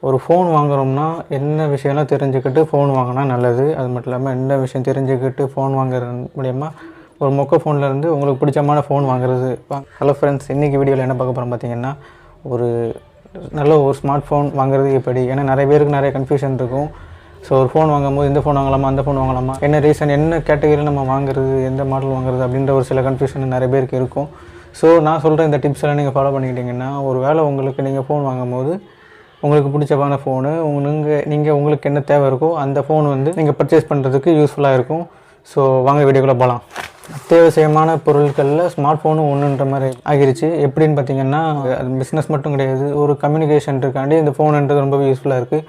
ஒரு ஃபோன் வாங்குறோம்னா என்ன விஷயம்லாம் தெரிஞ்சுக்கிட்டு ஃபோன் வாங்கினா நல்லது. அது மட்டும் இல்லாமல் என்ன விஷயம் தெரிஞ்சுக்கிட்டு ஃபோன் வாங்குறது மூலிமா ஒரு மொக்க ஃபோன்லேருந்து உங்களுக்கு பிடிச்சமான ஃபோன் வாங்குறது. ஹலோ ஃப்ரெண்ட்ஸ், இன்றைக்கி வீடியோவில் என்ன பார்க்க போகிறோம் பார்த்தீங்கன்னா, ஒரு நல்ல ஒரு ஸ்மார்ட் ஃபோன் வாங்குறது எப்படி. ஏன்னா நிறைய பேருக்கு நிறைய கன்ஃபியூஷன் இருக்கும். ஸோ ஒரு ஃபோன் வாங்கும்போது இந்த ஃபோன் வாங்கலாமா, அந்த ஃபோன் வாங்கலாமா, என்ன ரீசன், என்ன கேட்டகரியில் நம்ம வாங்குறது, எந்த மாடல் வாங்குறது அப்படின்ற ஒரு சில கன்ஃபியூஷன் நிறைய பேருக்கு இருக்கும். ஸோ நான் சொல்கிற இந்த டிப்ஸ் எல்லாம் நீங்கள் ஃபாலோ பண்ணிக்கிட்டிங்கன்னா, ஒரு வேளை உங்களுக்கு நீங்கள் ஃபோன் வாங்கும்போது உங்களுக்கு பிடிச்சமான ஃபோனு உங்களுக்கு என்ன தேவை இருக்கோ அந்த ஃபோன் வந்து நீங்கள் பர்ச்சேஸ் பண்ணுறதுக்கு யூஸ்ஃபுல்லாக இருக்கும். ஸோ வாங்க வீடியோக்குள்ளே போகலாம். அத்தியாவசியமான பொருட்களில் ஸ்மார்ட் ஃபோனும் ஒன்றுன்ற மாதிரி ஆகிருச்சு. எப்படின்னு பார்த்தீங்கன்னா, அது பிஸ்னஸ் மட்டும் கிடையாது, ஒரு கம்யூனிகேஷன் இருக்காண்டி இந்த ஃபோனுன்றது ரொம்ப யூஸ்ஃபுல்லாக இருக்குது.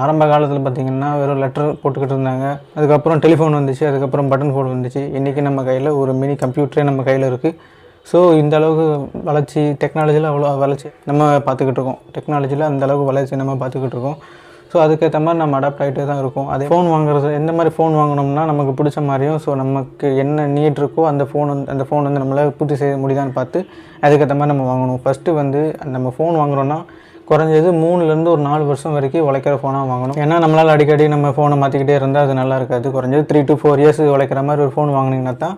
ஆரம்ப காலத்தில் பார்த்திங்கன்னா வெறும் லெட்டர் போட்டுக்கிட்டு இருந்தாங்க. அதுக்கப்புறம் டெலிஃபோன் வந்துச்சு, அதுக்கப்புறம் பட்டன் ஃபோன் வந்துச்சு. இன்றைக்கி நம்ம கையில் ஒரு மினி கம்ப்யூட்டரே நம்ம கையில் இருக்குது. ஸோ இந்த அளவுக்கு வளர்ச்சி, டெக்னாலஜியில் அவ்வளோ வளர்ச்சி நம்ம பார்த்துக்கிட்டு இருக்கோம். டெக்னாலஜியில் அந்த அளவுக்கு வளர்ச்சி நம்ம பார்த்துக்கிட்டு இருக்கோம். ஸோ அதுக்கேற்ற மாதிரி நம்ம அடாப்ட் ஆகிட்டே தான் இருக்கும். அதே ஃபோன் வாங்குறது, எந்த மாதிரி ஃபோன் வாங்கினோம்னா நமக்கு பிடிச்ச மாதிரியும், ஸோ நமக்கு என்ன நீட் இருக்கோ அந்த ஃபோன் வந்து நம்மளால் பூர்த்தி செய்ய முடியுதான்னு பார்த்து அதுக்கேற்ற மாதிரி நம்ம வாங்கணும். ஃபஸ்ட்டு வந்து நம்ம ஃபோன் வாங்குகிறோன்னா குறைஞ்சது 3லேருந்து ஒரு 4 வருஷம் வரைக்கும் உழைக்கிற ஃபோனாக வாங்கணும். ஏன்னா நம்மளால் அடிக்கடி நம்ம ஃபோனை மாற்றிக்கிட்டே இருந்தால் அது நல்லா இருக்காது. குறைஞ்சது 3 to 4 years உழைக்கிற மாதிரி ஒரு ஃபோன் வாங்கினீங்கன்னா தான்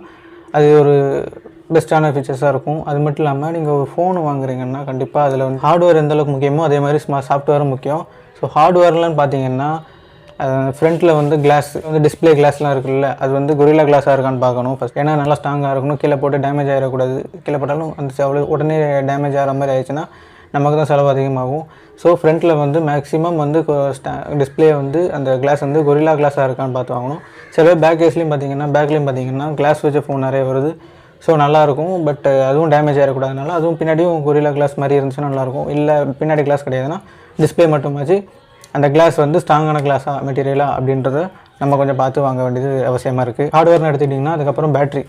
அது ஒரு பெஸ்ட்டான ஃபீச்சர்ஸாக இருக்கும். அது மட்டும் இல்லாமல் நீங்கள் ஒரு ஃபோன் வாங்குறீங்கன்னா கண்டிப்பாக அதில் வந்து ஹார்ட்வேர் எந்தளவுக்கு முக்கியமோ அதே மாதிரி சாஃப்ட்வேரும் முக்கியம். ஸோ ஹார்ட்வேர்லாம் பார்த்தீங்கன்னா ஃப்ரண்ட்டில் வந்து கிளாஸ் வந்து டிஸ்பிளே கிளாஸ்லாம் இருக்குல்ல, அது வந்து கொரில்லா கிளாஸாக இருக்கான்னு பார்க்கணும் ஃபஸ்ட். ஏன்னா நல்லா ஸ்ட்ராங்காக இருக்கணும், கீழே போட்டு டேமேஜ் ஆகிடக்கூடாது. கீழே போட்டாலும் அந்த அவ்வளோ உடனே டேமேஜ் ஆகிற மாதிரி ஆயிடுச்சுன்னா நமக்கு தான் செலவு அதிகமாகும். ஸோ ஃப்ரண்ட்டில் வந்து மேக்ஸிமம் வந்து டிஸ்பிளே வந்து அந்த கிளாஸ் வந்து கொரில்லா கிளாஸாக இருக்கான்னு பார்த்து வாங்கணும். சில பேர் பேக்லேயும் பார்த்தீங்கன்னா கிளாஸ் வச்ச ஃபோன் நிறைய வருது. ஸோ நல்லாயிருக்கும், பட் அதுவும் டேமேஜ் ஆகிடக்கூடாதுனால அதுவும் பின்னாடியும் கொரில்லா கிளாஸ் மாதிரி இருந்துச்சுன்னா நல்லாயிருக்கும். இல்லை பின்னாடி கிளாஸ் கிடையாதுன்னா டிஸ்பிளே மட்டுமாச்சு அந்த கிளாஸ் வந்து ஸ்ட்ராங்கான கிளாஸாக மெட்டீரியலாக அப்படின்றத நம்ம கொஞ்சம் பார்த்து வாங்க வேண்டியது அவசியமாக இருக்குது. ஹார்ட்வேர்னு எடுத்துக்கிட்டிங்கன்னா அதுக்கப்புறம் பேட்ரி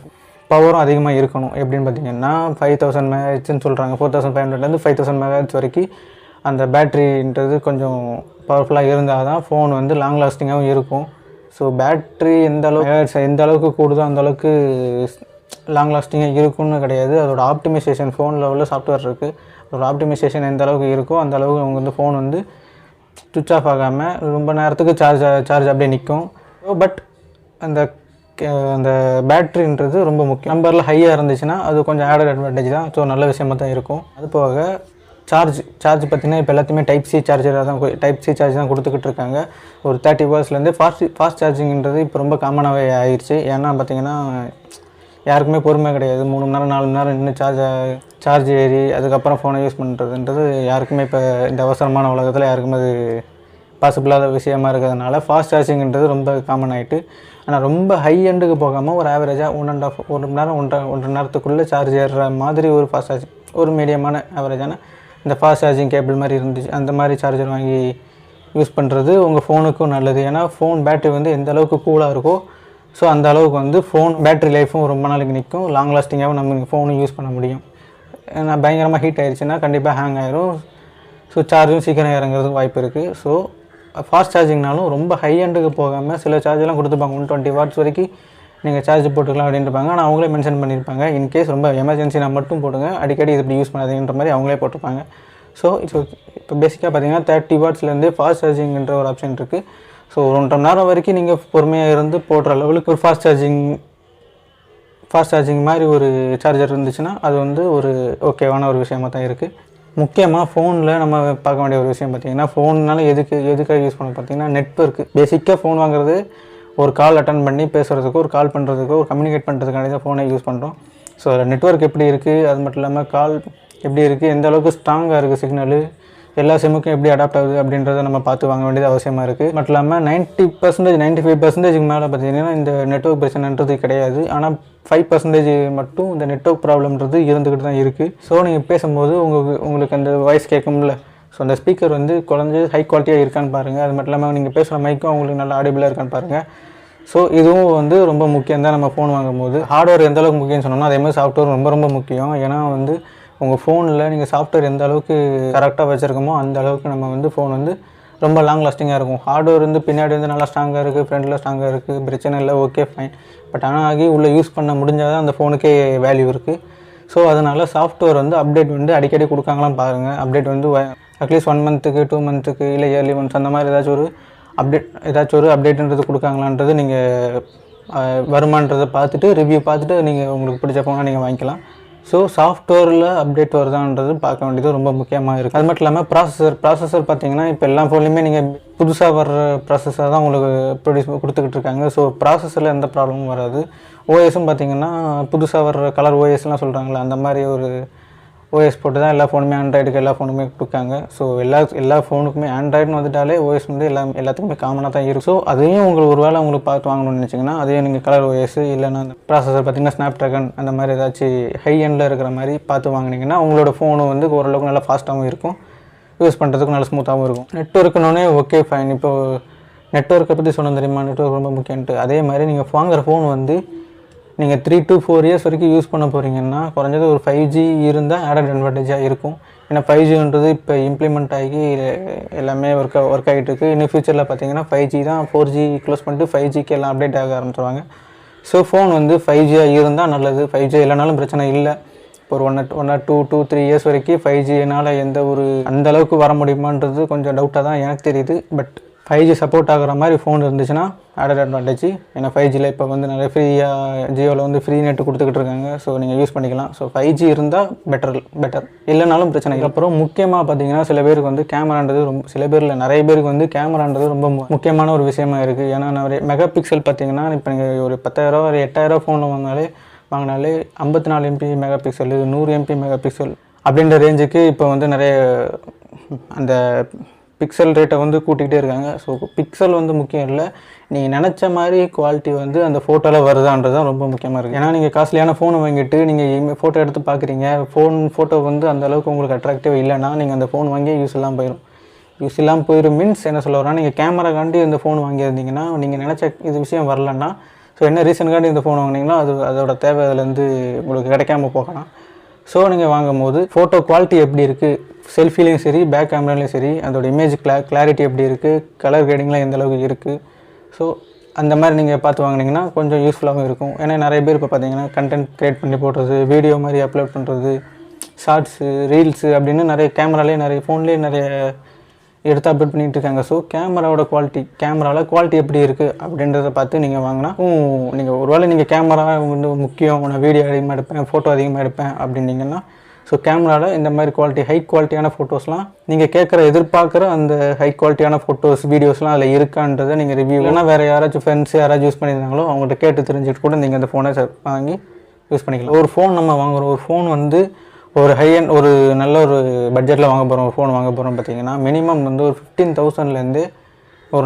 பவரும் அதிகமாக இருக்கணும். எப்படின்னு பார்த்தீங்கன்னா 5000 mAhன்னு சொல்கிறாங்க. 4500லேருந்து 5000 mAh வரைக்கும் அந்த பேட்ரின்றது கொஞ்சம் பவர்ஃபுல்லாக இருந்தால் தான் ஃபோன் வந்து லாங் லாஸ்டிங்காகவும் இருக்கும். ஸோ பேட்ரி எந்த அளவுக்கு கூடுதோ அந்த அளவுக்கு லாங் லாஸ்டிங்காக இருக்குன்னு கிடையாது. அதோட ஆப்டிமைசேஷன் ஃபோனில் உள்ள சாஃப்ட்வேர் இருக்குது. அதோட ஆப்டிமைசேஷன் எந்த அளவுக்கு இருக்கோ அந்த அளவுக்கு அவங்க வந்து ஃபோன் வந்து சுவிட்ச் ஆஃப் ஆகாமல் ரொம்ப நேரத்துக்கு சார்ஜ் அப்படியே நிற்கும். பட் அந்த பேட்ரின்றது ரொம்ப முக்கியம். நம்பரில் ஹையாக இருந்துச்சுன்னா அது கொஞ்சம் ஆடட் அட்வான்டேஜ் தான். ஸோ நல்ல விஷயமாக தான் இருக்கும். அது போக சார்ஜ் பார்த்திங்கன்னா இப்போ எல்லாத்தையுமே டைப் சி சார்ஜ் தான் கொடுத்துக்கிட்டு இருக்காங்க. ஒரு 30 Wலேருந்து ஃபாஸ்ட் சார்ஜிங்கிறது இப்போ ரொம்ப காமனாகவே ஆயிடுச்சு. ஏன்னா பார்த்திங்கன்னா யாருக்குமே பொறுமை கிடையாது. 3 மணி நேரம் 4 மணி நேரம் இன்னும் சார்ஜ் ஏறி அதுக்கப்புறம் ஃபோனை யூஸ் பண்ணுறதுன்றது யாருக்குமே இப்போ இந்த அவசரமான உலகத்தில் யாருக்குமே அது பாசிபிளான விஷயமா இருக்கிறதுனால ஃபாஸ்ட் சார்ஜிங்கிறது ரொம்ப காமன் ஆகிட்டு. ஆனால் ரொம்ப ஹை எண்டுக்கு போகாமல் ஒரு ஆவரேஜாக 1 மணி நேரம் 1.5 நேரத்துக்குள்ளே சார்ஜ் ஏறுற மாதிரி ஒரு ஃபாஸ்ட் சார்ஜிங், ஒரு மீடியமான ஆவரேஜான இந்த ஃபாஸ்ட் சார்ஜிங் கேபிள் மாதிரி இருந்துச்சு, அந்த மாதிரி சார்ஜர் வாங்கி யூஸ் பண்ணுறது உங்கள் ஃபோனுக்கும் நல்லது. ஏன்னா ஃபோன் பேட்டரி வந்து எந்த அளவுக்கு கூலாக இருக்கோ ஸோ அந்த அளவுக்கு வந்து ஃபோன் பேட்ரி லைஃப்பும் ரொம்ப நாளைக்கு நிற்கும், லாங் லாஸ்டிங்காகவும் நம்ம ஃபோனும் யூஸ் பண்ண முடியும். ஏன்னா பயங்கரமாக ஹீட் ஆகிடுச்சுன்னா கண்டிப்பாக ஹேங் ஆகிரும். ஸோ சார்ஜும் சீக்கிரம் இறங்குறதுக்கு வாய்ப்பு இருக்குது. ஸோ ஃபாஸ்ட் சார்ஜிங்னாலும் ரொம்ப ஹை எண்டுக்கு போகாமல் சில சார்ஜெலாம் கொடுத்துருப்பாங்க, 120 watts வரைக்கும் நீங்கள் சார்ஜ் போட்டுக்கலாம் அப்படின்ட்டுருப்பாங்க. ஆனால் அவங்களே மென்ஷன் பண்ணியிருப்பாங்க, இன்கேஸ் ரொம்ப எமர்ஜென்சினா மட்டும் போடுங்க, அடிக்கடி இது இப்படி யூஸ் பண்ணாதீங்கன்ற மாதிரி அவங்களே போட்டிருப்பாங்க. ஸோ இப்போ பேசிக்காக பார்த்தீங்கன்னா 30 Wattsலேருந்து ஃபாஸ்ட் சார்ஜிங்ன்ற ஒரு ஆப்ஷன் இருக்குது. ஸோ 1.5 மணி நேரம் வரைக்கும் நீங்கள் பொறுமையாக இருந்து போடுற லெவலுக்கு ஒரு ஃபாஸ்ட் சார்ஜிங் மாதிரி ஒரு சார்ஜர் இருந்துச்சுன்னா அது வந்து ஒரு ஓகேவான ஒரு விஷயமாக தான் இருக்குது. முக்கியமாக ஃபோனில் நம்ம பார்க்க வேண்டிய ஒரு விஷயம் பார்த்திங்கன்னா, ஃபோன்னால எதுக்காக யூஸ் பண்ண பார்த்தீங்கன்னா நெட்வொர்க்கு. பேசிக்காக ஃபோன் வாங்குறது ஒரு கால் அட்டன் பண்ணி பேசுகிறதுக்கோ, ஒரு கால் பண்ணுறதுக்கோ, ஒரு கம்யூனிகேட் பண்ணுறதுக்காண்டி தான் ஃபோனை யூஸ் பண்ணுறோம். ஸோ அதில் நெட்வொர்க் எப்படி இருக்குது, அது மட்டும் இல்லாமல் கால் எப்படி இருக்குது, எந்த அளவுக்கு ஸ்ட்ராங்காக இருக்குது சிக்னலு, எல்லா சிம்முக்கும் எப்படி அடாப்ட் ஆகுது அப்படின்றத நம்ம பார்த்து வாங்க வேண்டியது அவசியமாக இருக்குது. மட்டும் இல்லாமல் 90% 95%க்கு மேலே பார்த்திங்கன்னா இந்த நெட்வொர்க் பிரச்சனைன்றது கிடையாது. ஆனால் 5% மட்டும் இந்த நெட்வொர்க் ப்ராப்ளம்ன்றது இருந்துக்கிட்டு தான் இருக்குது. ஸோ நீங்கள் பேசும்போது உங்களுக்கு அந்த வாய்ஸ் கேட்கும்ல, ஸோ அந்த ஸ்பீக்கர் வந்து குறைஞ்சது ஹை குவாலிட்டியாக இருக்கான்னு பாருங்கள். அது மட்டும் இல்லாமல் நீங்கள் பேசுகிற மைக்கும் அவங்களுக்கு நல்லா ஆடிபிளாக இருக்கான்னு பாருங்கள். ஸோ இதுவும் வந்து ரொம்ப முக்கியம் தான் நம்ம ஃபோன் வாங்கும்போது. ஹார்ட்வேர் எந்த அளவுக்கு முக்கியம்னு சொன்னோம்னா அதே மாதிரி சாஃப்ட்வேர் ரொம்ப ரொம்ப முக்கியம். ஏன்னா வந்து உங்கள் ஃபோனில் நீங்கள் சாஃப்ட்வேர் எந்த அளவுக்கு கரெக்டாக வச்சுருக்கோமோ அந்த அளவுக்கு நம்ம வந்து ஃபோன் வந்து ரொம்ப லாங் லாஸ்டிங்காக இருக்கும். ஹார்ட்வேர் வந்து பின்னாடி வந்து நல்லா ஸ்ட்ராங்காக இருக்குது, ஃப்ரண்ட்டில் ஸ்ட்ராங்காக இருக்குது, பிரச்சனை இல்லை, ஓகே ஃபைன். பட் ஆனால் ஆகி உள்ளே யூஸ் பண்ண முடிஞ்சால் தான் அந்த ஃபோனுக்கே வேல்யூ இருக்குது. ஸோ அதனால் சாஃப்ட்வேர் வந்து அப்டேட் வந்து அடிக்கடி கொடுக்காங்களான்னு பாருங்கள். அப்டேட் வந்து அட்லீஸ்ட் 1 மந்த்துக்கு 2 மந்த்துக்கு இல்லை இயர்லி ஒன்ஸ் அந்த மாதிரி ஏதாச்சும் ஒரு அப்டேட்ன்றது கொடுக்காங்களான்றது நீங்கள் வருமானன்றதை பார்த்துட்டு ரிவ்யூ பார்த்துட்டு நீங்கள் உங்களுக்கு பிடிச்ச ஃபோனை நீங்கள் வாங்கிக்கலாம். ஸோ சாஃப்ட்வேரில் அப்டேட் வருதான்றது பார்க்க வேண்டியது ரொம்ப முக்கியமாக இருக்குது. அது மட்டும் இல்லாமல் ப்ராசஸர் பார்த்தீங்கன்னா இப்போ எல்லா ஃபோன்லையுமே நீங்கள் புதுசாக வர்ற ப்ராசஸர் தான் உங்களுக்கு கொடுத்துக்கிட்டு இருக்காங்க. ஸோ ப்ராசஸரில் எந்த ப்ராப்ளமும் வராது. ஓஎஸும் பார்த்தீங்கன்னா புதுசாக வர்ற கலர் ஓஎஸ்லாம் சொல்கிறாங்களே அந்த மாதிரி ஒரு ஓஎஸ் போட்டு தான் எல்லா ஃபோனுமே ஆண்ட்ராய்டுக்கு எல்லா ஃபோனுமே கொடுக்காங்க. ஸோ எல்லா ஃபோனுக்குமே ஆண்ட்ராய்டுன்னு வந்துட்டாலே ஓஎஸ் வந்து எல்லாத்துக்குமே காமனாக தான் இருக்கும். ஸோ அதையும் உங்களுக்கு ஒரு வேளை உங்களுக்கு பார்த்து வாங்கணும்னு நினச்சிங்கன்னா அதையும் நீங்கள் கலர் ஓஎஸ் இல்லைன்னா அந்த ப்ராசஸர் பார்த்திங்கன்னா ஸ்னாப் ட்ராகன் அந்த மாதிரி ஏதாச்சும் ஹை எண்டில் இருக்கிற மாதிரி பார்த்து வாங்கினீங்கன்னா உங்களோட ஃபோனு வந்து ஓரளவுக்கு நல்லா ஃபாஸ்ட்டாகவும் இருக்கும், யூஸ் பண்ணுறதுக்கும் நல்லா ஸ்மூத்தாகவும் இருக்கும். நெட்ஒர்க்குனோடனே ஓகே ஃபைன். இப்போது நெட்ஒர்க்கை பற்றி சொன்ன தெரியுமா, நெட்ஒர்க் ரொம்ப முக்கியன்ட்டு. அதே மாதிரி நீங்கள் வாங்குகிற ஃபோன் வந்து நீங்கள் 3 to 4 இயர்ஸ் வரைக்கும் யூஸ் பண்ண போகிறீங்கன்னா குறைஞ்சது ஒரு 5G இருந்தால் ஆடட் அட்வான்டேஜாக இருக்கும். ஏன்னா 5Gன்றது இப்போ இம்ப்ளிமெண்ட் ஆகி எல்லாமே ஒர்க் ஆகிட்டு இருக்குது. இன்னும் ஃபியூச்சரில் பார்த்தீங்கன்னா 5G தான் 4G க்ளோஸ் பண்ணிட்டு 5Gக்கு எல்லாம் அப்டேட் ஆக ஆரம்பிச்சிருவாங்க. ஸோ ஃபோன் வந்து 5Gயாக இருந்தால் நல்லது. 5G இல்லைனாலும் பிரச்சனை இல்லை. இப்போ ஒரு 1 or 2-3 இயர்ஸ் வரைக்கும் 5Gனால் எந்த ஒரு அந்தளவுக்கு வர முடியுமான்றது கொஞ்சம் டவுட்டாக தான் எனக்கு தெரியுது. பட் 5G சப்போர்ட் ஆகிற மாதிரி ஃபோன் இருந்துச்சுன்னா ஆடட் அட்வான்டேஜ். ஏன்னா 5Gயில் இப்போ வந்து நிறைய ஃப்ரீயாக ஜியோவில் வந்து ஃப்ரீ நெட்டு கொடுத்துக்கிட்டு இருக்காங்க. ஸோ நீங்கள் யூஸ் பண்ணிக்கலாம். ஸோ 5G இருந்தால் பெட்டர், இல்லைனாலும் பிரச்சனை. அப்புறம் முக்கியமாக பார்த்தீங்கன்னா சில பேருக்கு வந்து கேமரான்றது சில பேரில் நிறைய பேருக்கு வந்து கேமரான்றது ரொம்ப முக்கியமான ஒரு விஷயமா இருக்குது. ஏன்னா நிறைய மெகா பிக்சல் பார்த்தீங்கன்னா இப்போ நீங்கள் ஒரு 10,000 ஒரு 8,000 ஃபோனில் வாங்கினாலே 54 MP mega pixel 100 MP mega pixel அப்படின்ற ரேஞ்சுக்கு இப்போ வந்து நிறைய அந்த பிக்சல் ரேட்டை வந்து கூட்டிகிட்டே இருக்காங்க. ஸோ பிக்சல் வந்து முக்கியம் இல்லை, நீங்கள் நினச்ச மாதிரி குவாலிட்டி வந்து அந்த ஃபோட்டோவில் வருதான்றது தான் ரொம்ப முக்கியமாக இருக்குது. ஏன்னா நீங்கள் காஸ்ட்லியான ஃபோனை வாங்கிட்டு நீங்கள் ஃபோட்டோ எடுத்து பார்க்குறீங்க, ஃபோட்டோ வந்து அந்தளவுக்கு உங்களுக்கு அட்ராக்டிவ் இல்லைன்னா நீங்கள் அந்த ஃபோன் வாங்கி யூஸ் இல்லாமல் போயிடும். மீன்ஸ் என்ன சொல்ல வரேன்னா, நீங்கள் கேமராக்காண்டி இந்த ஃபோன் வாங்கியிருந்தீங்கன்னா நீங்கள் நினச்ச இது விஷயம் வரலன்னா, ஸோ என்ன ரீசனுக்காண்டி இந்த ஃபோன் வாங்கினீங்களோ அதோட தேவை அதுலேருந்து உங்களுக்கு கிடைக்காம போகலாம். ஸோ நீங்கள் வாங்கும் போது ஃபோட்டோ குவாலிட்டி எப்படி இருக்குது, செல்ஃபிலையும் சரி பேக் கேமராலையும் சரி அதோட இமேஜ் கிளாரிட்டி எப்படி இருக்குது, கலர் கிரேடிங்லாம் எந்த அளவுக்கு இருக்குது, ஸோ அந்த மாதிரி நீங்கள் பார்த்து வாங்கினீங்கன்னா கொஞ்சம் யூஸ்ஃபுல்லாகவும் இருக்கும். ஏன்னா நிறைய பேர் இப்போ பார்த்தீங்கன்னா கண்டென்ட் க்ரியேட் பண்ணி போடுறது, வீடியோ மாதிரி அப்லோட் பண்ணுறது, ஷார்ட்ஸு, ரீல்ஸு அப்படின்னு நிறைய கேமராலேயே நிறைய ஃபோன்லேயே நிறைய எடுத்து அப்லோட் பண்ணிகிட்டு இருக்காங்க. ஸோ கேமராவில் குவாலிட்டி எப்படி இருக்குது அப்படின்றத பார்த்து நீங்கள் வாங்கினா நீங்கள் ஒருவேளை நீங்கள் கேமரா வந்து முக்கியம், நான் வீடியோ அதிகமாக எடுப்பேன், ஃபோட்டோ அதிகமாக எடுப்பேன் அப்படின்னீங்கன்னா ஸோ கேமராவில் இந்த மாதிரி ஹை குவாலிட்டியான ஃபோட்டோஸ்லாம் நீங்கள் எதிர்பார்க்குற அந்த ஹை குவாலிட்டியான ஃபோட்டோஸ் வீடியோஸ்லாம் அதில் இருக்கான்றதை நீங்கள் ரிவ்யூ இல்லைனா வேறு யாராச்சும் ஃப்ரெண்ட்ஸ் யாராச்சும் யூஸ் பண்ணியிருந்தாங்களோ அவங்கள்ட்ட கேட்டு தெரிஞ்சுட்டு கூட நீங்கள் அந்த ஃபோனை வாங்கி யூஸ் பண்ணிக்கலாம். ஒரு ஃபோன் நம்ம வாங்குகிறோம், ஒரு ஃபோன் வந்து ஒரு ஹையண்ட் ஒரு நல்ல ஒரு பட்ஜெட்டில் வாங்க போகிறோம், ஒரு ஃபோன் வாங்க போகிறோம் பார்த்தீங்கன்னா மினிமம் வந்து ஒரு 15,000லேருந்து ஒரு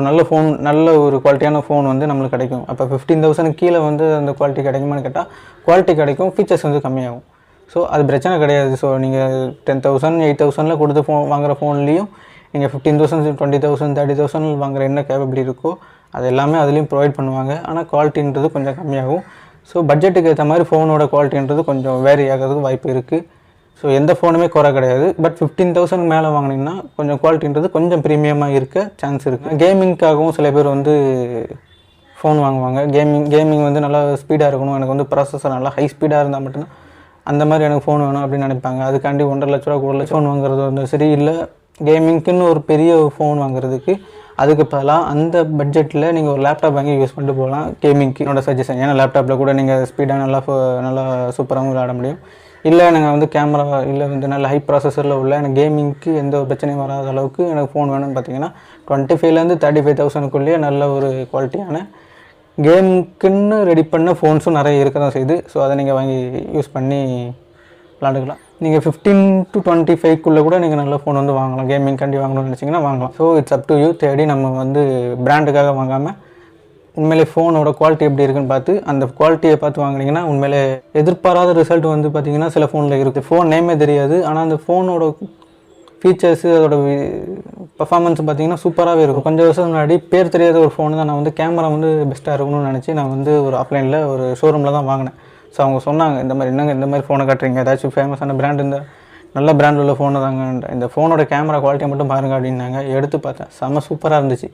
நல்ல ஒரு குவாலிட்டியான ஃபோன் வந்து நம்மளுக்கு கிடைக்கும். அப்போ 15,000 கீழே வந்து அந்த குவாலிட்டி கிடைக்குமான்னு கேட்டால் குவாலிட்டி கிடைக்கும், ஃபீச்சர்ஸ் வந்து கம்மியாகும். ஸோ அது பிரச்சனை கிடையாது. ஸோ நீங்கள் 10,000 8,000 கொடுத்து வாங்குகிற ஃபோன்லேயும் நீங்கள் 15,000 20,000 30,000 வாங்குகிற என்ன கேப்பபிலிட்டி இருக்கோ அது எல்லாமே அதுலேயும் ப்ரொவைட் பண்ணுவாங்க. ஆனால் குவாலிட்டின்றது கொஞ்சம் கம்மியாகும். ஸோ பட்ஜெட்டுக்கு ஏற்ற மாதிரி ஃபோனோட குவாலிட்டின்றது கொஞ்சம் வேரி ஆகிறதுக்கு வாய்ப்பு இருக்குது. ஸோ எந்த ஃபோனுமே குறை கிடையாது. பட் 15,000 மேலே வாங்கினீங்கன்னா கொஞ்சம் குவாலிட்டின்றது கொஞ்சம் ப்ரீமியமாக இருக்க சான்ஸ் இருக்குது. கேமிங்காகவும் சில பேர் வந்து ஃபோன் வாங்குவாங்க. கேமிங் வந்து நல்லா ஸ்பீடாக இருக்கணும், எனக்கு வந்து ப்ராசஸர் நல்லா ஹை ஸ்பீடாக இருந்தால் மட்டும்தான் அந்த மாதிரி எனக்கு ஃபோன் வேணும் அப்படின்னு நினைப்பாங்க. அதுக்காண்டி 1.5 லட்ச ரூபா 1 லட்சம் ஃபோன் வாங்குறது வந்து சரி இல்லை. கேமிங்க்குன்னு ஒரு பெரிய ஃபோன் வாங்குறதுக்கு அதுக்கு பதிலாக அந்த பட்ஜெட்டில் நீங்கள் ஒரு லேப்டாப் வாங்கி யூஸ் பண்ணிட்டு போகலாம் கேமிங்க்கு என்னோட சஜஷன். ஏன்னா லேப்டாப்பில் கூட நீங்கள் ஸ்பீடாக நல்லா சூப்பராகவும் விளையாட முடியும். இல்லை நாங்கள் வந்து கேமரா இல்லை வந்து நல்ல ஹை ப்ராசஸரில் உள்ள எனக்கு கேமிங்க்கு எந்த ஒரு பிரச்சனையும் வராத அளவுக்கு எனக்கு ஃபோன் வேணும்னு பார்த்தீங்கன்னா 25,000 35,000 நல்ல ஒரு குவாலிட்டியான கேமுக்குன்னு ரெடி பண்ண ஃபோன்ஸும் நிறைய இருக்க தான் செய்யுது. ஸோ அதை நீங்கள் வாங்கி யூஸ் பண்ணி விளாண்டுக்கலாம். நீங்கள் 15 to 25 கூட நீங்கள் நல்ல ஃபோன் வந்து வாங்கலாம். கேமிங்காண்டி வாங்கணும்னு நினச்சிங்கன்னா வாங்கலாம். So it's up to you. தேடி நம்ம வந்து பிராண்டுக்காக வாங்காமல் உண்மையிலே ஃபோனோட குவாலிட்டி எப்படி இருக்குன்னு பார்த்து அந்த குவாலிட்டியை பார்த்து வாங்கினீங்கன்னா உண்மையிலே எதிர்பாராத ரிசல்ட் வந்து பார்த்திங்கன்னா சில ஃபோனில் இருக்குது. ஃபோன் நேமே தெரியாது, ஆனால் அந்த ஃபோனோட ஃபீச்சர்ஸு அதோட பர்ஃபார்மன்ஸ் பார்த்திங்கன்னா சூப்பராகவே இருக்கும். கொஞ்சம் வருஷம் முன்னாடி பேர் தெரியாத ஒரு ஃபோன் தான் நான் வந்து கேமரா வந்து பெஸ்ட்டாக இருக்கணும்னு நினச்சி நான் வந்து ஒரு ஆஃப்லைனில் ஒரு ஷோரூமில் தான் வாங்கினேன். ஸோ அவங்க சொன்னாங்க இந்த மாதிரி ஃபோனை காட்டுறீங்க, ஏதாச்சும் ஃபேமஸான பிராண்ட் இந்த நல்ல பிராண்ட் உள்ள ஃபோனை தாங்க, இந்த ஃபோனோட கேமரா குவாலிட்டியை மட்டும் பாருங்கள் அப்படின்னாங்க. எடுத்து பார்த்தேன், செம்ம சூப்பராக இருந்துச்சு.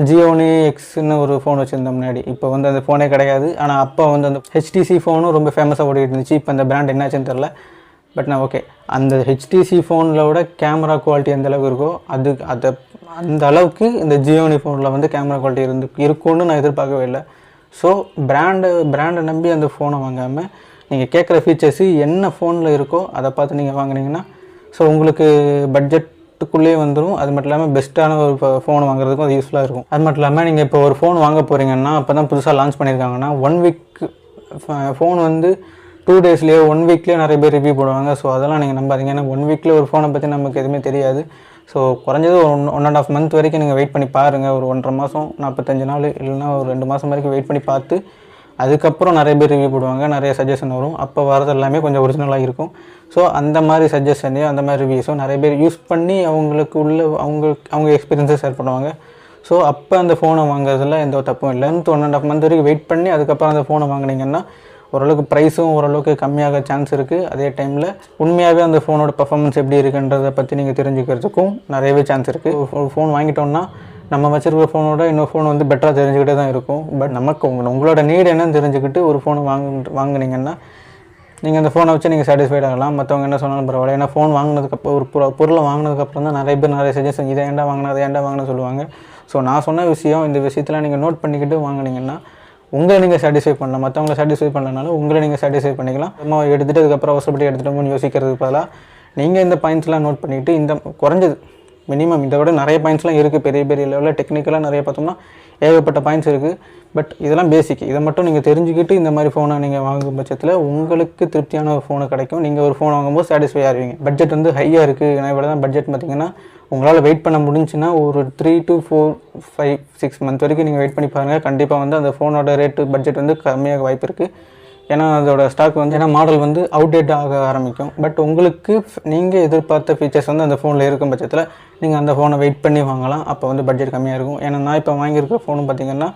ஜியோனி எக்ஸ்ன்னு ஒரு ஃபோன் வச்சுருந்தேன் முன்னாடி. இப்போ வந்து அந்த ஃபோனே கிடையாது. ஆனால் அப்போ வந்து அந்த HTC ஃபோனும் ரொம்ப ஃபேமஸாக ஓடிட்டு இருந்துச்சு. இப்போ அந்த பிராண்ட் என்னாச்சுன்னு தெரில. பட் நான் ஓகே அந்த ஹெச்டிசி ஃபோனில் விட கேமரா குவாலிட்டி எந்த அளவுக்கு இருக்கோ அதை அந்த அளவுக்கு இந்த ஜியோனி ஃபோனில் வந்து கேமரா குவாலிட்டி இருக்கும்னு நான் எதிர்பார்க்கவே இல்லை. ஸோ பிராண்டை நம்பி அந்த ஃபோனை வாங்காமல் நீங்கள் கேட்குற ஃபீச்சர்ஸு என்ன ஃபோனில் இருக்கோ அதை பார்த்து நீங்கள் வாங்கினீங்கன்னா ஸோ உங்களுக்கு பட்ஜெட்டுக்குள்ளேயே வந்துடும். அது மட்டும் இல்லாமல் பெஸ்ட்டான ஒரு ஃபோன் வாங்குறதுக்கும் அது யூஸ்ஃபுல்லாக இருக்கும். அது மட்டும் இல்லாமல் நீங்கள் இப்போ ஒரு ஃபோன் வாங்க போகிறீங்கன்னா அப்போ தான் புதுசாக லான்ச் பண்ணியிருக்காங்கன்னா 1 வீக் ஃபோன் வந்து 2 டேஸ்லேயோ 1 வீக்லேயோ நிறைய பேர் ரிவ்யூ போடுவாங்க. ஸோ அதெல்லாம் நீங்கள் நம்பாதீங்க. ஏன்னா 1 வீக்கில் ஒரு ஃபோனை பற்றி நமக்கு எதுவுமே தெரியாது. ஸோ குறைஞ்சது 1.5 மந்த் வரைக்கும் நீங்கள் வெயிட் பண்ணி பாருங்கள். ஒரு 1.5 மாதம் 45 நாள் இல்லைன்னா ஒரு 2 மாதம் வரைக்கும் வெயிட் பண்ணி பார்த்து அதுக்கப்புறம் நிறைய பேர் ரிவ்யூ போடுவாங்க, நிறைய சஜஷன் வரும். அப்போ வரது எல்லாமே கொஞ்சம் ஒரிஜினலாக இருக்கும். ஸோ அந்த மாதிரி சஜஷனையும் அந்த மாதிரி ரிவ்யூஸும் நிறைய பேர் யூஸ் பண்ணி அவங்களுக்கு அவங்க எக்ஸ்பீரியன்ஸை ஷேர் பண்ணுவாங்க. ஸோ அப்போ அந்த ஃபோனை வாங்குறதுல எந்த தப்பும் இல்லை. 1.5 மந்த் வரைக்கும் வெயிட் பண்ணி அதுக்கப்புறம் அந்த ஃபோனை வாங்கினீங்கன்னா ஓரளவுக்கு ப்ரைஸும் ஓரளவுக்கு கம்மியாக சான்ஸ் இருக்குது. அதே டைமில் உண்மையாகவே அந்த ஃபோனோட பர்ஃபார்மன்ஸ் எப்படி இருக்குன்றதை பற்றி நீங்கள் தெரிஞ்சுக்கிறதுக்கும் நிறையவே சான்ஸ் இருக்குது. ஒரு ஃபோன் வாங்கிட்டோம்னா நம்ம வச்சுருக்கிற ஃபோனோட இன்னொரு ஃபோன் வந்து பெட்டராக தெரிஞ்சுக்கிட்டே தான் இருக்கும். பட் நமக்கு உங்களோட நீடு என்னன்னு தெரிஞ்சுக்கிட்டு ஒரு ஃபோனை வாங்கினீங்கன்னா நீங்கள் அந்த ஃபோனை வச்சு நீங்கள் சாட்டிஸ்ஃபைட் ஆகலாம். மற்றவங்க என்ன சொன்னாலும் பரவாயில்ல. ஏன்னா ஃபோன் வாங்கினதுக்கப்புறம் ஒரு பொருளை வாங்கினதுக்கப்புறம் தான் நிறைய பேர் நிறைய சஜஷன் இதை ஏன்டா வாங்கினா அதை ஏன்டா வாங்கினா சொல்லுவாங்க. ஸோ நான் சொன்ன விஷயம் இந்த விஷயத்தில் நீங்கள் நோட் பண்ணிக்கிட்டு வாங்கினீங்கன்னா உங்களை நீங்கள் சாட்டிஸ்ஃபை பண்ணலாம். மற்றவங்களை சாட்டிஸ்ஃபை பண்ணலனாலும் உங்களை நீங்கள் சாட்டிஸ்ஃபை பண்ணிக்கலாம். நம்ம எடுத்துகிட்டு அதுக்கப்புறம் அவசரப்பட்டு எடுத்துகிட்டோம்னு யோசிக்கிறதுக்கு பதிலாக நீங்கள் இந்த பாயிண்ட்ஸ்லாம் நோட் பண்ணிவிட்டு இந்த குறைஞ்சது மினிமம் இதை விட நிறைய பாயிண்ட்ஸ்லாம் இருக்குது. பெரிய பெரிய லெவலில் டெக்னிக்கலாக நிறைய பார்த்தோம்னா ஏகப்பட்ட பாயிண்ட்ஸ் இருக்குது. பட் இதெல்லாம் பேசிக். இதை மட்டும் நீங்கள் தெரிஞ்சுக்கிட்டு இந்த மாதிரி ஃபோனை நீங்கள் வாங்கும் பட்சத்தில் உங்களுக்கு திருப்தியான ஒரு ஃபோனை கிடைக்கும். நீங்கள் ஒரு ஃபோன் வாங்கும்போது சாட்டிஸ்ஃபை ஆகிடுவீங்க. பட்ஜெட் வந்து ஹையாக இருக்குது. ஏன்னா இவ்வளோ தான் பட்ஜெட் பார்த்திங்கன்னா உங்களால் வெயிட் பண்ண முடிஞ்சுன்னா ஒரு 3 to 4, 5, 6 மந்த் வரைக்கும் நீங்கள் வெயிட் பண்ணி பாருங்கள். கண்டிப்பாக வந்து அந்த ஃபோனோட ரேட்டு பட்ஜெட் வந்து கம்மியாக வாய்ப்பு இருக்குது. ஏன்னா அதோட ஸ்டாக் வந்து ஏன்னா மாடல் வந்து அவுடேட் ஆக ஆரம்பிக்கும். பட் உங்களுக்கு நீங்கள் எதிர்பார்த்த ஃபீச்சர்ஸ் வந்து அந்த ஃபோனில் இருக்கும் பட்சத்தில் நீங்கள் அந்த ஃபோனை வெயிட் பண்ணி வாங்கலாம். அப்போ வந்து பட்ஜெட் கம்மியாக இருக்கும். ஏன்னா நான் இப்போ வாங்கியிருக்க ஃபோனும் பார்த்திங்கன்னா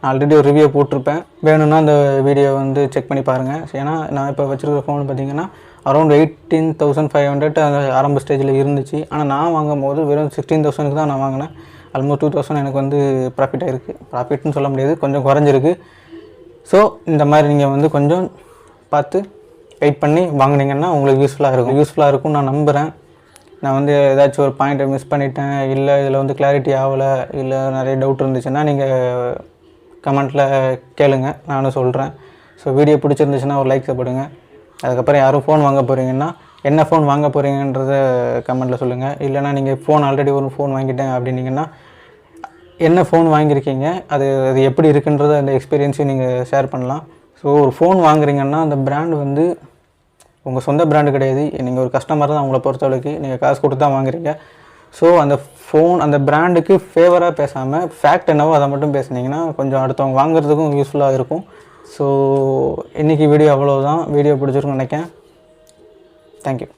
நான் ஆல்ரெடி ஒரு ரிவ்யூ போட்டிருப்பேன். வேணும்னா அந்த வீடியோ வந்து செக் பண்ணி பாருங்கள். ஏன்னா நான் இப்போ வச்சுருக்க ஃபோன் பார்த்திங்கன்னா அரௌண்ட் 18,500 அந்த ஆரம்ப ஸ்டேஜில் இருந்துச்சு. ஆனால் நான் வாங்கும் போது வெறும் 16,000க்கு தான் நான் வாங்கினேன். ஆல்மோஸ்ட் 2,000 எனக்கு வந்து ப்ராஃபிட் ஆகிருக்கு. ப்ராஃபிட்னு சொல்ல முடியாது, கொஞ்சம் குறைஞ்சிருக்கு. ஸோ இந்த மாதிரி நீங்கள் வந்து கொஞ்சம் பார்த்து வெயிட் பண்ணி வாங்கினீங்கன்னா உங்களுக்கு யூஸ்ஃபுல்லாக இருக்கும்னு நான் நம்புகிறேன். நான் வந்து ஏதாச்சும் ஒரு பாயிண்ட்டை மிஸ் பண்ணிட்டேன், இல்லை இதில் வந்து கிளாரிட்டி ஆகலை, இல்லை நிறைய டவுட் இருந்துச்சுன்னா நீங்கள் கமெண்ட்டில் கேளுங்க, நானும் சொல்கிறேன். ஸோ வீடியோ பிடிச்சிருந்துச்சுன்னா ஒரு லைக் போடுங்க. அதுக்கப்புறம் யாரும் ஃபோன் வாங்க போகிறீங்கன்னா என்ன ஃபோன் வாங்க போகிறீங்கன்றத கமெண்ட்டில் சொல்லுங்கள். இல்லைனா நீங்கள் ஃபோன் ஆல்ரெடி ஒரு ஃபோன் வாங்கிட்டேன் அப்படின்னீங்கன்னா என்ன ஃபோன் வாங்கியிருக்கீங்க, அது எப்படி இருக்குன்றத அந்த எக்ஸ்பீரியன்ஸையும் நீங்கள் ஷேர் பண்ணலாம். ஸோ ஒரு ஃபோன் வாங்குறீங்கன்னா அந்த பிராண்ட் வந்து உங்கள் சொந்த பிராண்டு கிடையாது. நீங்கள் ஒரு கஸ்டமர் தான். அவங்கள பொறுத்தளவுக்கு நீங்கள் காசு கொடுத்து தான் வாங்குறீங்க. ஸோ அந்த ஃபோன் அந்த பிராண்டுக்கு ஃபேவராக பேசாமல் ஃபேக்ட் என்னவோ அதை மட்டும் பேசுனீங்கன்னா கொஞ்சம் அடுத்தவங்க வாங்குறதுக்கும் யூஸ்ஃபுல்லாக இருக்கும். ஸோ இன்றைக்கி வீடியோ அவ்வளோதான். வீடியோ பிடிச்சிருக்குன்னு நினைக்கிறேன். தேங்க்யூ.